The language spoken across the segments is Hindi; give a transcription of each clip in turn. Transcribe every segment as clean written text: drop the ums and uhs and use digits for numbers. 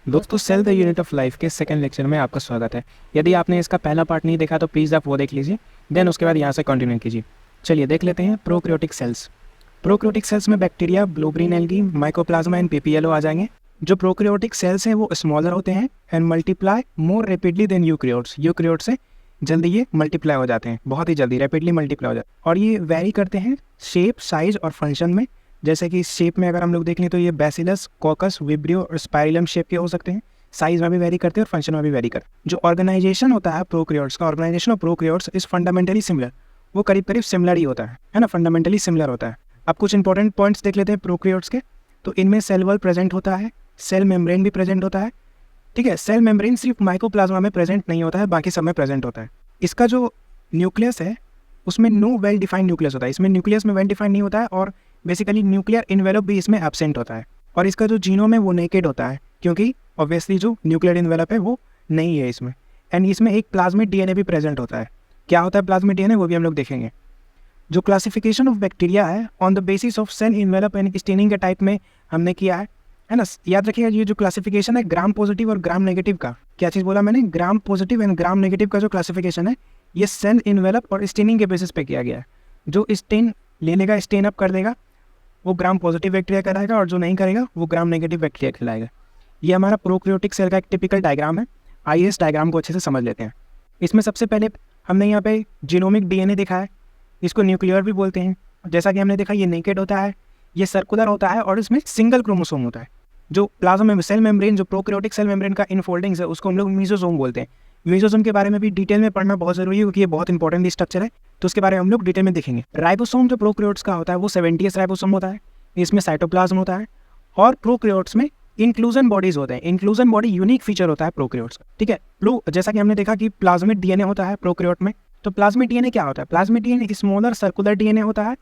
दोस्तों cell the unit of life के सेकंड लेक्चर में आपका स्वागत है। यदि आपने इसका पहला पार्ट नहीं देखा तो प्लीज़ आप वो देख लीजिए, देन उसके बाद यहाँ से कंटिन्यू कीजिए। चलिए देख लेते हैं प्रोक्रियोटिक सेल्स। प्रोक्रियोटिक सेल्स में bacteria, blue green algae, mycoplasma and PPLO आ जाएंगे। जो प्रोक्रियोटिक सेल्स हैं वो स्मॉलर होते हैं and multiply more rapidly than eukaryotes. Eukaryote से जल्दी ये मल्टीप्लाई हो जाते हैं, बहुत ही जल्दी रैपिडली मल्टीप्लाई हो जाते हैं। और ये वेरी करते हैं शेप, साइज और फंक्शन में। जैसे कि शेप में अगर हम लोग देख लें तो ये बैसिलस, कॉकस, विब्रियो और स्पाइरलम शेप के हो सकते हैं। साइज में भी वेरी करते हैं और फंक्शन में भी वेरी करते हैं। जो ऑर्गेनाइजेशन होता है प्रोक्रियोट्स का, organisation of prokaryotes is fundamentally similar. वो करीब करीब सिमिलर ही होता है ना, फंडामेंटली सिमिलर होता है। अब कुछ इंपॉर्टेंट पॉइंट्स देख लेते हैं प्रोक्रियोट्स के। तो इनमें सेल वॉल प्रेजेंट होता है, सेल मेम्ब्रेन भी प्रेजेंट होता है। ठीक है, सेल मेम्ब्रेन सिर्फ माइकोप्लाज्मा में प्रेजेंट नहीं होता है, बाकी सब में प्रेजेंट होता है। इसका जो न्यूक्लियस है उसमें नो वेल डिफाइंड न्यूक्लियस होता है। इसमें न्यूक्लियस में वेल डिफाइंड नहीं होता है और बेसिकली न्यूक्लियर इन्वेलप भी इसमें एब्सेंट होता है। और इसका जो जीनोम है वो नेकेड होता है, क्योंकि ऑब्वियसली जो न्यूक्लियर इन्वेलप है वो नहीं है इसमें। एंड इसमें एक प्लाज्मिड डीएनए भी प्रेजेंट होता है। क्या होता है प्लाज्मिड डीएनए, वो भी हम लोग देखेंगे। जो क्लासिफिकेशन ऑफ बैक्टीरिया है on the basis of cell envelope and staining के टाइप में हमने किया है ना। याद रखिएगा ये जो क्लासिफिकेशन है ग्राम पॉजिटिव और ग्राम नेगेटिव का, क्या चीज़ बोला मैंने, gram positive and gram negative का जो क्लासिफिकेशन है ये सेल इन्वेलप और स्टेनिंग के बेसिस पे किया गया है। जो स्टेन ले लेगा, स्टेन अप कर देगा, वो ग्राम पॉजिटिव बैक्टीरिया कहलाएगा और जो नहीं करेगा वो ग्राम नेगेटिव बैक्टीरिया कहलाएगा। ये हमारा प्रोक्रियोटिक सेल का एक टिपिकल डायग्राम है। आइए इस डायग्राम को अच्छे से समझ लेते हैं। इसमें सबसे पहले हमने यहाँ पे जीनोमिक डीएनए देखा है, इसको न्यूक्लियर भी बोलते हैं। जैसा कि हमने देखा ये नेकेड होता है, ये सर्कुलर होता है और इसमें सिंगल क्रोमोसोम होता है। जो प्लाज्मा सेल मेम्ब्रेन, जो प्रोक्रियोटिक सेल मेम्ब्रेन का इनफोल्डिंग्स है उसको हम लोग मीजोसोम बोलते हैं। मीजोसोम के बारे में भी डिटेल में पढ़ना बहुत जरूरी है क्योंकि ये बहुत इंपॉर्टेंट स्ट्रक्चर है, तो उसके बारे में हम लोग डिटेल में देखेंगे। राइबोसोम जो प्रोक्रियोट्स का होता है वो 70s राइबोसोम होता है, इसमें साइटोप्लाज्म होता है। और प्रोक्रियोट्स में इंक्लूजन बॉडीज होते हैं। इंक्लूजन बॉडी यूनिक फीचर होता है प्रोक्रियोट्स का। ठीक है, जैसा कि हमने देखा कि प्लाज्मिड डीएनए होता है प्रोक्रियोट में। तो प्लाज्मिड डीएनए क्या होता है? Plasmid DNA smaller circular DNA होता है।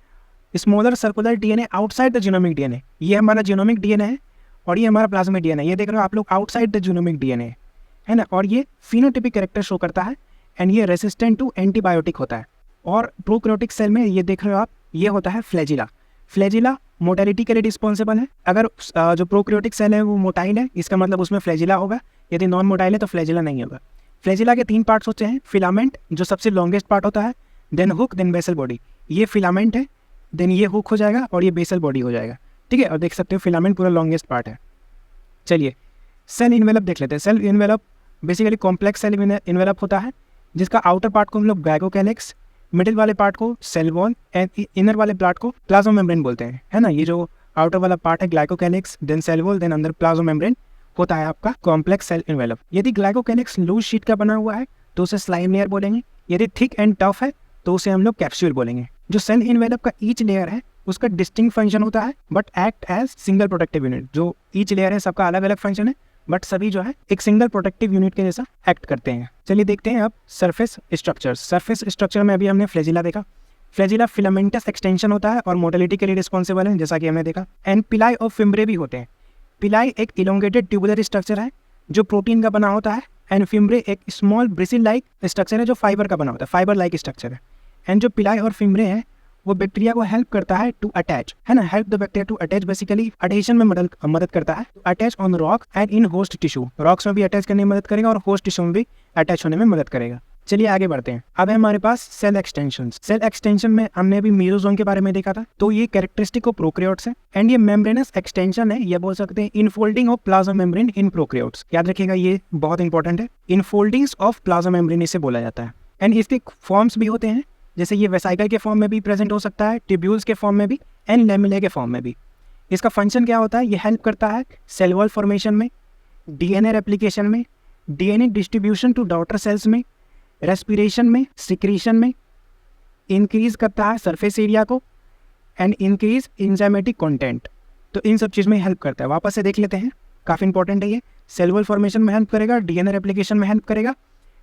Smaller circular DNA outside the genomic DNA, ये हमारा जीनोमिक डीएनए है और ये हमारा प्लाज्मिड डीएनए। ये देख रहे हो आप लोग, आउटसाइड द जीनोमिक डीएनए है ना। और ये फिनोटाइपिक कैरेक्टर शो करता है एंड ये रेसिस्टेंट टू एंटीबायोटिक होता है। और प्रोक्रियोटिक सेल में ये देख रहे हो आप, ये होता है फ्लैजिला। फ्लैजिला मोटालिटी के लिए रिस्पॉन्सिबल है। अगर जो प्रोक्रियोटिक सेल है वो मोटाइल है, इसका मतलब उसमें फ्लैजिला होगा। यदि नॉन मोटाइल है तो फ्लैजिला नहीं होगा। फ्लैजिला के 3 पार्ट्स होते हैं। फिलामेंट जो सबसे लॉन्गेस्ट पार्ट होता है, then hook, then basal body. ये फिलामेंट है, देन ये हुक हो जाएगा और ये बेसल बॉडी हो जाएगा। ठीक है, और देख सकते हो फिलामेंट पूरा लॉन्गेस्ट पार्ट है। चलिए सेल इन्वेलप देख लेते हैं। Cell envelope basically complex cell envelope होता है, जिसका आउटर पार्ट को हम लोग ग्लाइकोकैलिक्स, मिडिल वाले पार्ट को सेल वॉल एंड इनर वाले पार्ट को प्लाज्मा मेम्ब्रेन बोलते हैं, है ना। ये जो आउटर वाला पार्ट है glycocalyx, then cell wall, then अंदर प्लाज्मा मेम्ब्रेन होता है आपका कॉम्प्लेक्स सेल इन्वेलप। यदि ग्लाइकोकैलिक्स लूज शीट का बना हुआ है तो उसे स्लाइम लेयर बोलेंगे। यदि थिक एंड टफ है तो उसे हम लोग कैप्सूल बोलेंगे। जो सेल इन्वेलप का ईच लेयर है उसका डिस्टिंक्ट फंक्शन होता है but act as single protective unit. जो ईच लेयर है सबका अलग अलग फंक्शन है बट सभी जो है एक सिंगल प्रोटेक्टिव यूनिट के जैसा एक्ट करते हैं। चलिए देखते हैं अब सरफेस स्ट्रक्चर्स। सरफेस स्ट्रक्चर में अभी हमने फ्लैजिला देखा। फ्लैजिला फिलामेंटस एक्सटेंशन होता है और मोटिलिटी के लिए रिस्पॉन्सिबल है, जैसा कि हमने देखा। एंड पिलाई और फिम्ब्रे भी होते हैं। पिलाई एक इलोंगेटेड ट्यूबुलर स्ट्रक्चर है जो प्रोटीन का बना होता है एंड फिम्ब्रे एक स्मॉल ब्रिसिल लाइक स्ट्रक्चर है जो फाइबर का बना होता है, फाइबर लाइक स्ट्रक्चर है। एंड जो पिलाई और फिम्ब्रे हैं वो बैक्टीरिया को हेल्प करता है टू अटैच, है ना, help the bacteria to attach. Basically अटेशन में मदद करता है, attach on rock and in host tissue. Rocks में भी अटैच करने में मदद करेगा और होस्ट टिश्यू में भी अटैच होने में मदद करेगा। चलिए आगे बढ़ते हैं। अब है हमारे पास सेल एक्सटेंशन। सेल एक्सटेंशन में हमने अभी मीजोसोम के बारे में देखा था, तो ये कैरेक्टरिस्टिक ऑफ प्रोक्रियोट्स है एंड ये मेम्ब्रेनस एक्सटेंशन है, ये बोल सकते हैं infolding of plasma membrane in prokaryotes. याद रखिएगा ये बहुत इंपॉर्टेंट है, इनफोल्डिंग्स ऑफ प्लाज्मा मेम्ब्रेन इसे बोला जाता है। एंड इसके फॉर्म्स भी होते हैं, जैसे ये वेसाइकल के फॉर्म में भी प्रेजेंट हो सकता है, ट्यूब्यूल्स के फॉर्म में भी एंड लैमेला के फॉर्म में भी। इसका फंक्शन क्या होता है? ये हेल्प करता है सेल वॉल फॉर्मेशन में, डीएनए रेप्लिकेशन में, DNA distribution to daughter cells में, रेस्पिरेशन में, सिक्रीशन में, इंक्रीज करता है सरफेस एरिया को एंड इंक्रीज इंजाइमेटिक कंटेंट। तो इन सब चीज़ में हेल्प करता है। वापस से देख लेते हैं, काफ़ी इंपॉर्टेंट है ये। सेल वॉल फॉर्मेशन में हेल्प करेगा, डीएनए रेप्लिकेशन में हेल्प करेगा,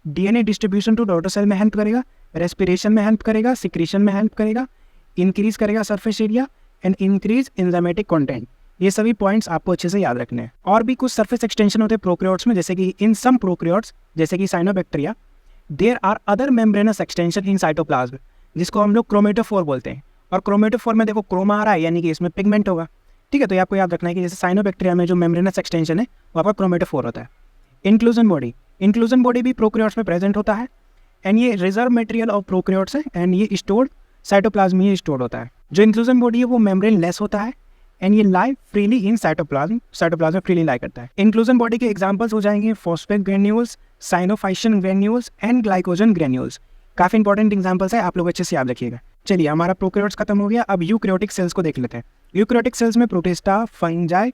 DNA distribution to daughter cell में हेल्प करेगा, रेस्पिरेशन में हेल्प करेगा, सिक्रीशन में हेल्प करेगा, इंक्रीज करेगा surface area and increase enzymatic content. ये सभी पॉइंट्स आपको अच्छे से याद रखने हैं। और भी कुछ सरफेस एक्सटेंशन होते हैं प्रोक्रियोट्स में, जैसे कि इन सम प्रोक्रियोट्स, जैसे कि cyanobacteria, there are other membranous extension in cytoplasm, जिसको हम लोग क्रोमेटोफोर बोलते हैं। और क्रोमेटोफोर में देखो क्रोमा आ रहा है, यानी कि इसमें पिगमेंट होगा। ठीक है, तो ये आपको याद रखना है कि जैसे साइनोबैक्टीरिया में जो मेम्ब्रेनस एक्सटेंशन है वो आपका क्रोमेटोफोर होता है। इंक्लूजन बॉडी भी प्रोकैरियोट्स में प्रेजेंट होता है एंड ये रिजर्व मटेरियल ऑफ प्रोकैरियोट्स है एंड ये स्टोर्ड साइटोप्लाज्म में स्टोर्ड होता है। जो इंक्लूजन बॉडी है वो मेम्ब्रेन लेस होता है एंड ये lie freely in cytoplasm freely lie करता है। इंक्लूजन बॉडी के एग्जांपल्स हो जाएंगे phosphate granules, cyanophycean granules and glycogen granules. काफी इंपॉर्टेंट एग्जांपल्स है, आप लोग अच्छे से याद रखिएगा। चलिए, हमारा प्रोकैरियोट्स खत्म हो गया, अब यूकैरियोटिक सेल्स को देख लेते हैं। यूकैरियोटिक सेल्स में Protista, fungi,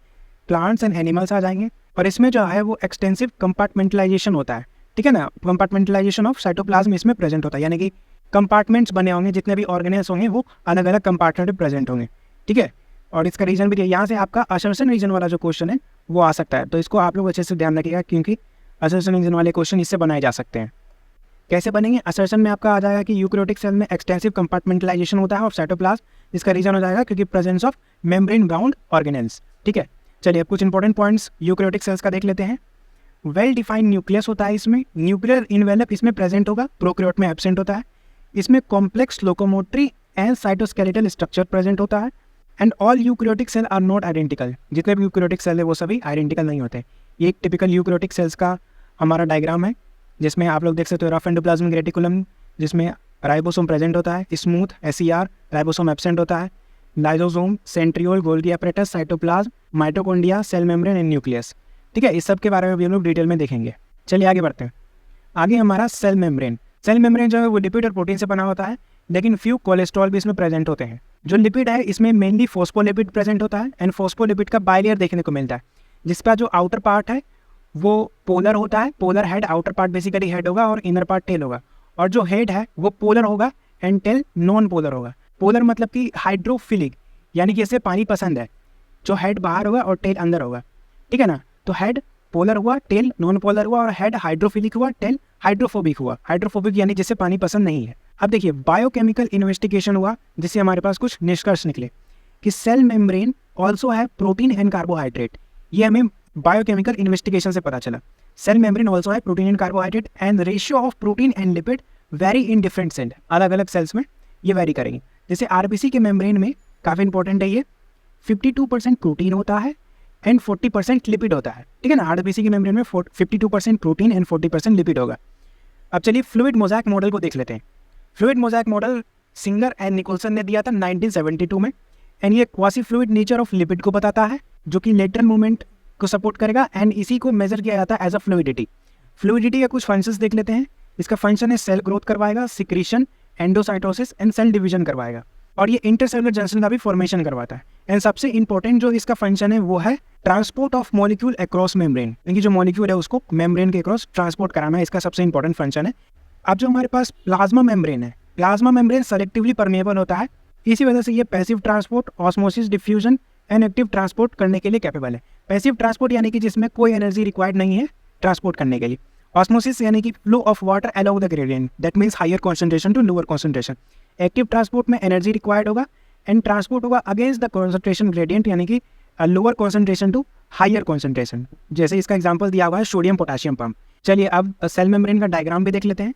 plants and animals आ जाएंगे और इसमें जो है वो एक्सटेंसिव कंपार्टमेंटलाइजेशन होता है, ठीक है ना। कंपार्टमेंटलाइजेशन ऑफ साइटोप्लाज्म इसमें प्रेजेंट होता है, यानी कि कंपार्टमेंट्स बने होंगे, जितने भी ऑर्गेनेल्स होंगे वो अलग अलग कंपार्टमेंट में प्रेजेंट होंगे, ठीक है। और इसका रीजन भी यहाँ से आपका असर्शन रीजन वाला जो क्वेश्चन है वो आ सकता है, तो इसको आप लोग अच्छे से ध्यान रखिएगा क्योंकि असर्शन रीजन वाले क्वेश्चन इससे बनाए जा सकते हैं। कैसे बनेंगे? असर्शन में आपका आ जाएगा कि यूकैरियोटिक सेल में एक्सटेंसिव कंपार्टमेंटलाइजेशन होता है ऑफ साइटोप्लाज्म, जिसका रीजन हो जाएगा क्योंकि presence of membrane bound organelles, ठीक है। चलिए, अब कुछ इंपॉर्टेंट पॉइंट्स यूकैरियोटिक सेल्स का देख लेते हैं। वेल डिफाइंड न्यूक्लियस होता है इसमें, न्यूक्लियर इन्वेलप इसमें प्रेजेंट होगा, प्रोकैरियोट में एब्सेंट होता है। इसमें complex locomotory and cytoskeletal structure present होता है and all eukaryotic cell are not identical. जितने भी यूकैरियोटिक सेल है वो सभी आइडेंटिकल नहीं होते। ये एक टिपिकल यूकैरियोटिक सेल्स का हमारा डायग्राम है, जिसमें आप लोग देख सकते हो रफ एंडोप्लाज्मिक रेटिकुलम, जिसमें राइबोसोम प्रेजेंट होता है, स्मूथ SER, राइबोसोम एब्सेंट होता है, lysosome, centriole, Golgi apparatus, cytoplasm, mitochondria, cell membrane and nucleus, ठीक है। इस सब के बारे में भी हम लोग डिटेल में देखेंगे। चलिए आगे बढ़ते हैं। आगे हमारा सेल मेम्ब्रेन जो है वो लिपिड और प्रोटीन से बना होता है, लेकिन फ्यू कोलेस्ट्रॉल भी इसमें प्रेजेंट होते हैं। जो लिपिड है इसमें मेनली फोस्फोलिपिड प्रेजेंट होता है एंड फोस्फोलिपिड का बाइलेयर देखने को मिलता है, जिसका जो आउटर पार्ट है वो पोलर होता है, polar head, outer part basically head होगा और इनर पार्ट टेल होगा। और जो हेड है वो पोलर होगा एंड टेल नॉन पोलर होगा। पोलर मतलब कि हाइड्रोफिलिक, यानी कि इसे पानी पसंद है। जो हेड बाहर होगा और टेल अंदर होगा, ठीक है ना। तो हेड पोलर हुआ, टेल नॉन पोलर हुआ, और हेड हाइड्रोफिलिक हुआ, टेल हाइड्रोफोबिक हुआ। हाइड्रोफोबिक यानी जिसे पानी पसंद नहीं है। अब देखिए, बायोकेमिकल इन्वेस्टिगेशन हुआ जिससे हमारे पास कुछ निष्कर्ष निकले कि सेल मेम्ब्रेन ऑल्सो है प्रोटीन एंड कार्बोहाइड्रेट। ये हमें बायोकेमिकल इन्वेस्टिगेशन से पता चला। सेल मेम्ब्रेन ऑल्सो है protein and carbohydrate and ratio of protein and lipid vary in different cell. अलग अलग सेल्स में ये वेरी करेंगे। जैसे RBC के मेम्ब्रेन में काफ़ी इंपॉर्टेंट है ये, 52% प्रोटीन होता है एंड 40% लिपिड होता है, ठीक है ना। RBC के मेम्ब्रेन में 52% प्रोटीन एंड 40% लिपिड होगा। अब चलिए फ्लूइड मोज़ाइक मॉडल को देख लेते हैं। Fluid mosaic model Singer and Nicolson ने दिया था 1972 में एंड ये quasi fluid nature of lipid को बताता है, जो कि लेटरल मूवमेंट को सपोर्ट करेगा एंड इसी को मेजर किया जाता है एज अ फ्लूइडिटी। फ्लूइडिटी के कुछ फंक्शंस देख लेते हैं। इसका फंक्शन है सेल ग्रोथ करवाएगा, secretion, endocytosis and cell division करवाएगा, और ये इंटरसेलुलर जंक्शन का भी फॉर्मेशन करवाता है। एंड सबसे इंपॉर्टेंट जो इसका फंक्शन है वो है transport of molecule across membrane, यानी जो मॉलिक्यूल है उसको मेम्ब्रेन के अक्रॉस ट्रांसपोर्ट कराना इसका सबसे इंपॉर्टेंट फंक्शन है। अब जो हमारे पास प्लाज्मा मेम्ब्रेन है, प्लाज्मा मेम्ब्रेन सेलेक्टिवली परमेबल होता है, इसी वजह से ये passive transport, osmosis, diffusion and active transport करने के लिए कैपेबल है। पैसिव ट्रांसपोर्ट यानी कि जिसमें कोई एनर्जी रिक्वायर्ड नहीं है ट्रांसपोर्ट करने के लिए। ऑस्मोसिस यानी कि flow of water along the gradient, that means higher concentration to lower concentration. Active transport में एनर्जी रिक्वायर्ड होगा एंड ट्रांसपोर्ट होगा अगेंस्ट द कॉन्सेंट्रेशन ग्रेडियंट, यानी कि lower concentration to higher concentration. जैसे इसका एग्जाम्पल दिया हुआ है सोडियम पोटेशियम पंप। चलिए अब सेल मेम्ब्रेन का डायग्राम भी देख लेते हैं,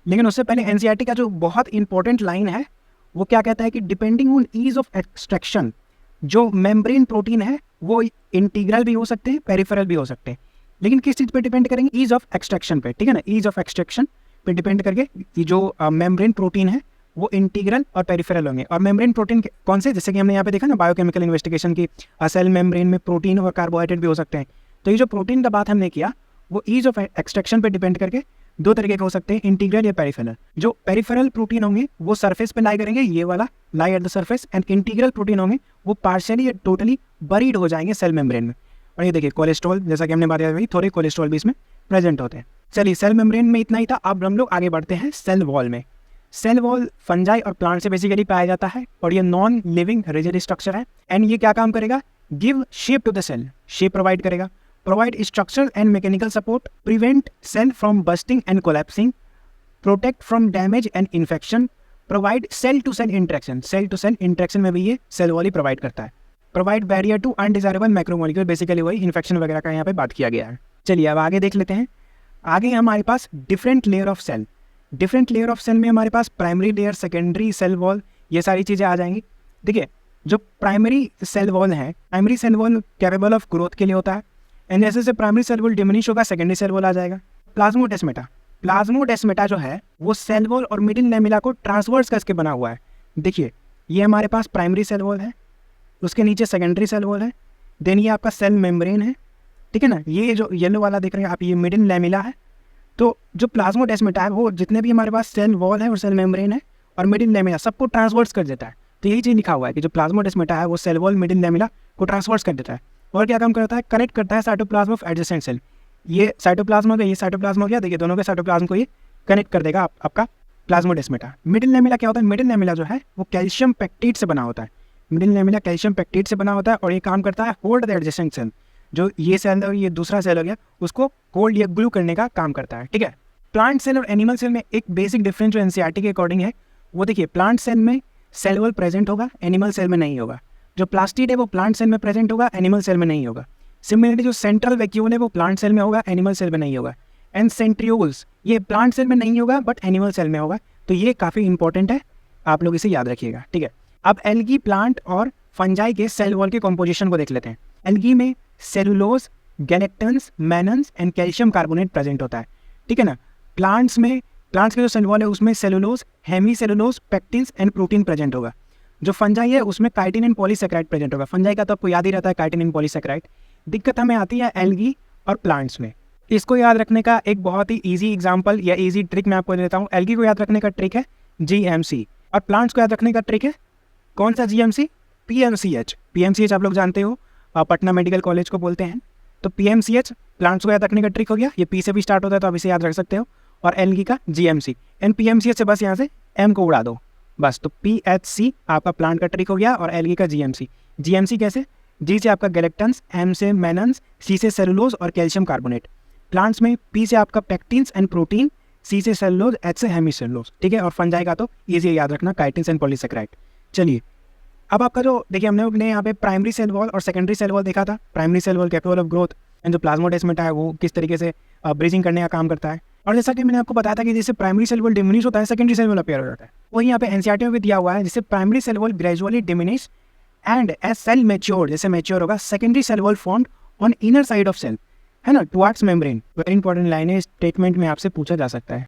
लेकिन उससे पहले NCERT का जो बहुत इंपॉर्टेंट लाइन है वो क्या कहता है कि depending on ease of extraction, जो मेम्ब्रेन प्रोटीन है वो इंटीग्रल भी हो सकते हैं, पेरिफेरल भी हो सकते हैं, लेकिन किस चीज़ पे डिपेंड करेंगे? ईज ऑफ एक्सट्रैक्शन पे, ठीक है ना। ईज ऑफ एक्सट्रैक्शन पे डिपेंड करके कि जो मेम्ब्रेन प्रोटीन है वो इंटीग्रल और पेरिफेरल होंगे। और मेम्ब्रेन प्रोटीन कौन से, जैसे कि हमने यहाँ पे देखा ना बायोकेमिकल इन्वेस्टिगेशन की, सेल मेम्ब्रेन में प्रोटीन और कार्बोहाइड्रेट भी हो सकते हैं। तो ये जो प्रोटीन का बात हमने किया वो ईज ऑफ एक्सट्रैक्शन पे डिपेंड करके दो तरीके के हो सकते हैं, इंटीग्रल या पेरिफेरल। जो पेरिफेरल प्रोटीन होंगे वो सरफेस पे लाई करेंगे, ये वाला lie at the surface, and integral protein होंगे वो पार्शियली या टोटली बरीड हो जाएंगे सेल मेम्ब्रेन में। और ये देखिए कोलेस्ट्रॉल, जैसा कि हमने बात की थोड़े कोलेस्ट्रॉल भी इसमें प्रेजेंट होते हैं। चलिए सेल मेम्ब्रेन में इतना ही था। अब हम लोग आगे बढ़ते हैं सेल वॉल में। सेल वॉल फंजाई और प्लांट से बेसिकली पाया जाता है और ये नॉन लिविंग रिजिड स्ट्रक्चर है एंड ये क्या काम करेगा? Give shape to the cell, shape provide करेगा, provide structural and mechanical support, prevent cell from bursting and collapsing, protect from damage and infection, provide cell to cell interaction. Cell to cell interaction में भी ये सेल वॉल ही प्रोवाइड करता है। Provide barrier to undesirable macromolecule, basically वही इन्फेक्शन वगैरह का यहाँ पे बात किया गया है। चलिए अब आगे देख लेते हैं। आगे हमारे पास different layer of cell. Different layer of cell में हमारे पास primary layer, secondary, cell wall, ये सारी चीज़ें आ जाएंगी। देखिए जो प्राइमरी सेल वॉल है, primary cell wall capable of growth के लिए होता है, एंड जैसे जैसे प्राइमरी सेल वॉल डिमिनिश होगा सेकेंडरी सेल वॉल आ जाएगा। प्लाज्मोडेस्मेटा, प्लाज्मोडेस्मेटा जो है वो सेल वॉल और मिडिल लैमेला को ट्रांसवर्स करके बना हुआ है। देखिए ये हमारे पास प्राइमरी सेल वॉल है, उसके नीचे सेकेंडरी सेल वॉल है, देन ये आपका सेल मेम्ब्रेन है, ठीक है ना। ये जो येलो वाला देख रहे हैं आप, ये मिडिल लैमेला है। तो जो प्लाज्मोडेस्मेटा है वो जितने भी हमारे पास सेल वॉल है और सेल मेम्ब्रेन है और मिडिल लैमेला सबको ट्रांसवर्स कर देता है। तो यही चीज़ लिखा हुआ है कि जो प्लाज्मोडेस्मेटा है वो सेल वॉल मिडिल लैमेला को ट्रांसवर्स कर देता है। और क्या काम करता है, कनेक्ट करता है साइटोप्लाज्म ऑफ एडजेसेंट सेल। ये साइटोप्लाज्म हो गया, ये साइटोप्लाज्म हो गया, देखिए दोनों के साइटोप्लाज्म को ये कनेक्ट कर देगा आपका प्लाज्मोडेस्मेटा। मिडिल लैमेला क्या होता है, मिडिल लैमेला जो है वो कैल्शियम पेक्टिड से बना होता है। मिडिल लैमेला कैल्शियम पेक्टिड से बना होता है और ये काम करता है होल्ड द एडजेसेंट सेल। जो ये सेल और ये दूसरा सेल हो गया उसको होल्ड या ग्लू करने का काम करता है, ठीक है। प्लांट सेल और एनिमल सेल में एक बेसिक डिफरेंस जो एनसीईआरटी के अकॉर्डिंग है वो देखिए, प्लांट सेल में सेल वॉल प्रेजेंट होगा, एनिमल सेल में नहीं होगा। जो प्लास्टिड है वो प्लांट सेल में प्रेजेंट होगा, एनिमल सेल में नहीं होगा। सिमिलरली जो सेंट्रल वैक्यूल है वो प्लांट सेल में होगा, एनिमल सेल में नहीं होगा। एंड सेंट्रियोल्स ये प्लांट सेल में नहीं होगा बट एनिमल सेल में होगा। तो ये काफ़ी इंपॉर्टेंट है, आप लोग इसे याद रखिएगा, ठीक है। अब एल्गी प्लांट और फंजाई के सेल वॉल के कॉम्पोजिशन को देख लेते हैं। एल्गी में cellulose, galactans, mannans and calcium carbonate present होता है, ठीक है ना। प्लांट्स के जो सेल वॉल है उसमें cellulose, hemicellulose, pectins and protein present होगा। जो फंजाई है उसमें काइटिन एंड पॉलीसेकेराइड प्रेजेंट होगा। फंजाई का तो आपको याद ही रहता है, काइटिन एंड पॉलीसेकेराइड। दिक्कत हमें आती है एल्गी और प्लांट्स में। इसको याद रखने का एक बहुत ही ईजी एग्जाम्पल या ईजी ट्रिक मैं आपको देता हूँ। एल्गी को याद रखने का ट्रिक है GMC और प्लांट्स को याद रखने का ट्रिक है कौन सा GMC, PMCH। PMCH आप लोग जानते हो, पटना मेडिकल कॉलेज को बोलते हैं। तो PMCH प्लांट्स को याद रखने का ट्रिक हो गया, ये P से भी स्टार्ट होता है तो आप इसे याद रख सकते हो। और एल्गी का GMC एंड PMCH से बस यहाँ से M को उड़ा दो बस। तो PHC आपका प्लांट का ट्रिक हो गया और एल्गी का GMC। GMC कैसे, G से आपका गैलेक्टन्स, M से मैनन्स, C से सेलुलोज और कैल्शियम कार्बोनेट। प्लांट्स में P से आपका पेक्टिन्स एंड प्रोटीन, C से सेलुलोज, H से हेमी सेलुलोज, ठीक है। और फंजाई का तो ईजी याद रखना, काइटिन्स एंड पॉलीसेकेराइड। चलिए अब आपका जो देखिए हमने यहाँ पे प्राइमरी सेल वॉल और सेकेंडरी सेल वॉल देखा था। Primary cell wall capable of growth and जो प्लाज्मोडेस्मेटा है वो किस तरीके से ब्रीजिंग करने का काम करता है। और जैसा कि मैंने आपको बताया था कि जैसे प्राइमरी सेल वॉल डिमिनिश होता है सेकेंडरी सेल वॉल अपीयर हो जाता है, वही यहाँ पे एनसीईआरटी में भी दिया हुआ है। जैसे primary cell wall gradually diminish and as cell mature, जैसे मैच्योर होगा secondary cell wall formed on inner side of cell, है ना, towards membrane. Very important line है, स्टेटमेंट में आपसे पूछा जा सकता है।